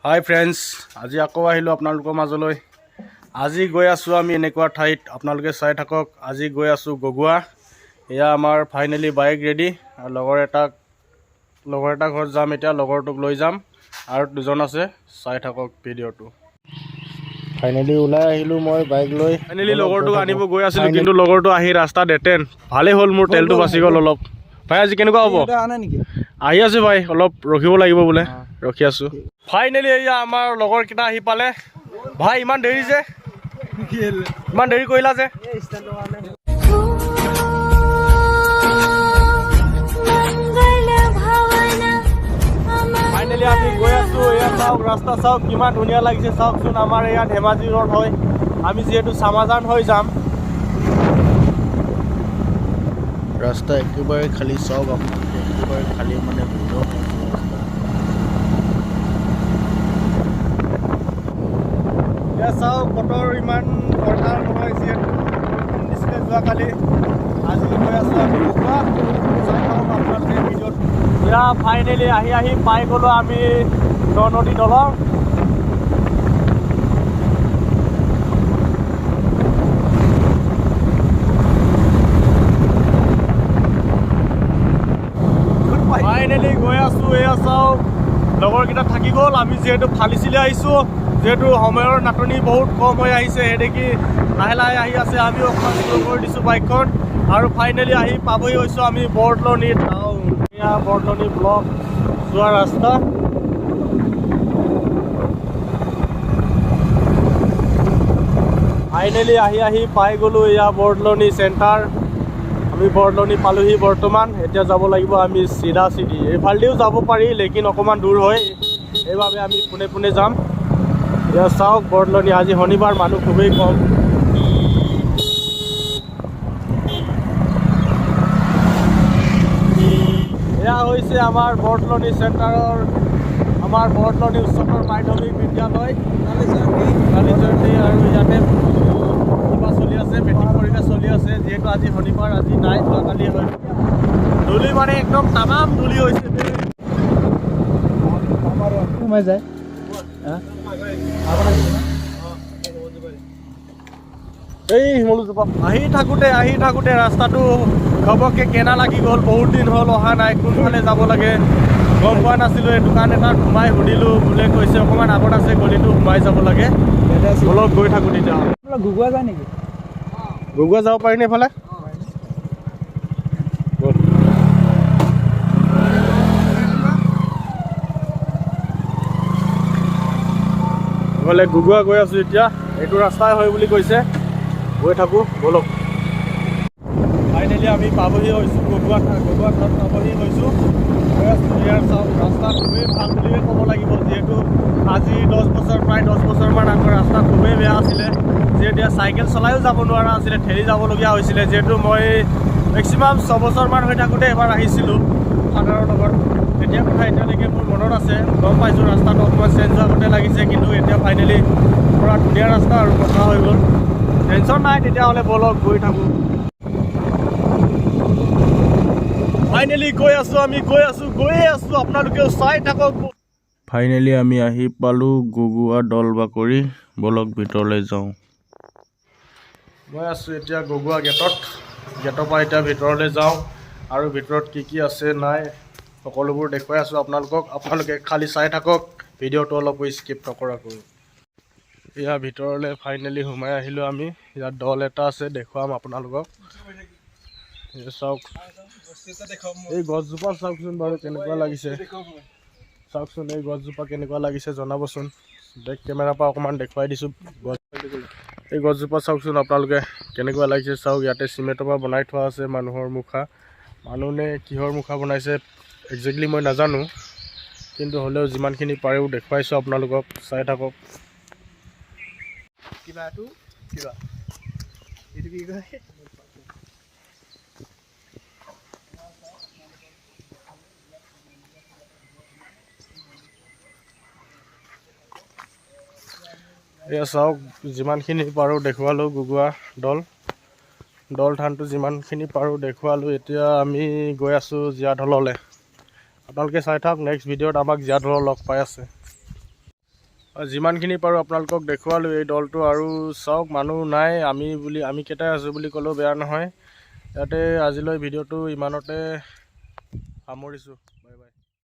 হাই friends, আজি আকৌ আহিলোঁ আপোনালোকৰ মাজলৈ। আজি গৈ আছোঁ আমি এনেকুৱা ঠাইত, আপোনালোকে চাই থাকক। আজি গৈ আছোঁ গোগুহা। এয়া আমাৰ ফাইনেলি বাইক ৰেডি। আৰু লগৰ এটা ঘৰত যাম এতিয়া, লগৰটোক লৈ যাম। আৰু দুজন আছে, চাই থাকক ভিডিঅ'টো। ফাইনেলি ওলাই আহিলোঁ মই বাইক লৈ। ফাইনেলি লগৰটোক আনিব গৈ আছিলোঁ, কিন্তু লগৰটো আহি ৰাস্তাত এটেন। ভালেই হ'ল, মোৰ তেলটো বাচি গ'ল অলপ। ভাই আজি কেনেকুৱা হ'ব? আহি আছোঁ ভাই, অলপ ৰখিব লাগিব বোলে, ৰখি আছোঁ। ফাইনেলি এয়া আমাৰ লগৰকেইটা আহি পালে। ভাই ইমান দেৰি যে, ইমান দেৰি কৰিলা যে? ফাইনেলি আমি গৈ আছোঁ। এয়া চাওক, ৰাস্তা চাওক কিমান ধুনীয়া লাগিছে চাওকচোন। আমাৰ এয়া ধেমাজি ৰোড হয়, আমি যিহেতু চামাজান হৈ যাম। ৰাস্তা একেবাৰে খালী চাওক আপোনালোকে, একেবাৰে খালী মানে এতিয়া চাওক, বতৰ ইমান দৰকাৰ নহয় যিহেতু বৰষুণ দিছিলে যোৱাকালি। আজি গৈ আছোঁ আমি গোগুহা। চাই থাকক আপোনালোকে ভিডিঅ'ত। এতিয়া ফাইনেলি আহি পাই গ'লোঁ আমি নদী দলং। ফাইনেলি গৈ আছোঁ। এয়া চাওক, লগৰকেইটা থাকি গ'ল। আমি যিহেতু ফালিছিলে আহিছোঁ, যিহেতু সময়ৰ নাটনি বহুত কম হৈ আহিছে, সেইদেখি লাহে লাহে আহি আছে। আমিও অকণমান শ্ল' কৰি দিছোঁ বাইকখন। আৰু ফাইনেলি আহি পাবহি হৈছোঁ আমি বৰদলনি টাউন। এয়া বৰদলনি ব্লক যোৱা ৰাস্তা। ফাইনেলি আহি পাই গ'লোঁ এয়া বৰদলনি চেণ্টাৰ। আমি বৰদলনি পালোহি বৰ্তমান। এতিয়া যাব লাগিব আমি চিধি। এইফালেদিও যাব পাৰি, লেকিন অকণমান দূৰ হয়, সেইবাবে আমি পোনে যাম। এতিয়া চাওক বৰদলনি, আজি শনিবাৰ, মানুহ খুবেই কম। এয়া হৈছে আমাৰ বৰদলনি চেণ্টাৰৰ, আমাৰ বৰদলনি উচ্চতৰ মাধ্যমিক বিদ্যালয় কালিজয়ন্তী। আৰু ইয়াতে কিবা চলি আছে, মেট্ৰিক পৰীক্ষা চলি আছে। যিহেতু আজি শনিবাৰ, আজি নাই, যোৱাকালি হয়। ধূলি মানে একদম তামাম ধূলি হৈছে। সোমাই যায় এই শিমলুজোপা। আহি থাকোঁতে ৰাস্তাটো ঘপককৈ কেনা লাগি গ'ল। বহুত দিন হ'ল অহা নাই, কোনফালে যাব লাগে গম পোৱা নাছিলোঁ। এই দোকান এটাত সোমাই সুধিলোঁ, বোলে কৈছে অকণমান আগত আছে, গলিটো সোমাই যাব লাগে। অলপ গৈ থাকোঁ তেতিয়া। গোগুহা যায় নেকি? গোগুহা যাব পাৰিনে এইফালে? গোগুহা গৈ আছোঁ এতিয়া। এইটো ৰাস্তাই হয় বুলি কৈছে, গৈ থাকোঁ বলক। ফাইনেলি আমি পাবহি হৈছোঁ গোগুহা পাবহি হৈছোঁ। ইয়াৰ চাওক, ৰাস্তা খুবেই ভাল বুলিয়ে ক'ব লাগিব। যিহেতু আজি 10 বছৰ, প্ৰায় 10 বছৰমান আগৰ ৰাস্তা খুবেই বেয়া আছিলে। যিহেতু চাইকেল চলাইও যাব নোৱাৰা আছিলে, ঠেলি যাবলগীয়া হৈছিলে। যিহেতু মই মেক্সিমাম 6 বছৰমান হৈ থাকোঁতে এবাৰ আহিছিলোঁ ফাদাৰৰ লগত। তেতিয়া কথা এতিয়ালৈকে মোৰ মনত আছে। গম পাইছোঁ ৰাস্তাটো অকণমান চেঞ্জ হোৱা গতে লাগিছে, কিন্তু এতিয়া ফাইনেলি পূৰা ধুনীয়া ৰাস্তা আৰু পকা হৈ গ'ল। টেনশ্যন নাই তেতিয়াহ'লে, বলক গৈ থাকোঁ। ফাইনেলি গৈ আছোঁ আপোনালোকেও চাই থাকক। ফাইনেলি আমি আহি পালোঁ গোগুহা দল বাকৰি। বলক ভিতৰলৈ যাওঁ। গৈ আছোঁ এতিয়া গোগুহা গেটৰ পৰা এতিয়া ভিতৰলৈ যাওঁ। আৰু ভিতৰত কি আছে নাই সকলোবোৰ দেখুৱাই আছোঁ আপোনালোকক। আপোনালোকে খালি চাই থাকক, ভিডিঅ'টো অলপ স্কিপ নকৰাকৈ। এয়া ভিতৰলৈ ফাইনেলি সোমাই আহিলোঁ আমি। ইয়াত দল এটা আছে, দেখুৱাম আপোনালোকক। চাওক, এই গছজোপা চাওকচোন বাৰু কেনেকুৱা লাগিছে। চাওকচোন এই গছজোপা কেনেকুৱা লাগিছে জনাবচোন। বেক কেমেৰাৰ পৰা অকণমান দেখুৱাই দিছোঁ। এই গছজোপা চাওকচোন আপোনালোকে কেনেকুৱা লাগিছে। চাওক, ইয়াতে চিমেণ্টৰ পৰা বনাই থোৱা আছে মানুহৰ মুখা। মানুহ নে কিহৰ মুখা বনাইছে একজেক্টলি মই নাজানো, কিন্তু হ'লেও যিমানখিনি পাৰোঁ দেখুৱাইছোঁ আপোনালোকক, চাই থাকক। এয়া চাওক, যিমানখিনি পাৰোঁ দেখুৱালোঁ। গোগুহা দল থানটো যিমানখিনি পাৰোঁ দেখুৱালোঁ। এতিয়া আমি গৈ আছোঁ জীয়াঢললৈ। আপোনালোকে চাই থাকক, নেক্সট ভিডিঅ'ত আমাক জীয়াঢলত লগ পাই আছে। যিমানখিনি পাৰোঁ আপোনালোকক দেখুৱালোঁ এই দলটো। আৰু চাওক মানুহ নাই, আমি কেইটাই আছোঁ বুলি ক'লেও বেয়া নহয়। ইয়াতে আজিলৈ ভিডিঅ'টো ইমানতে সামৰিছোঁ।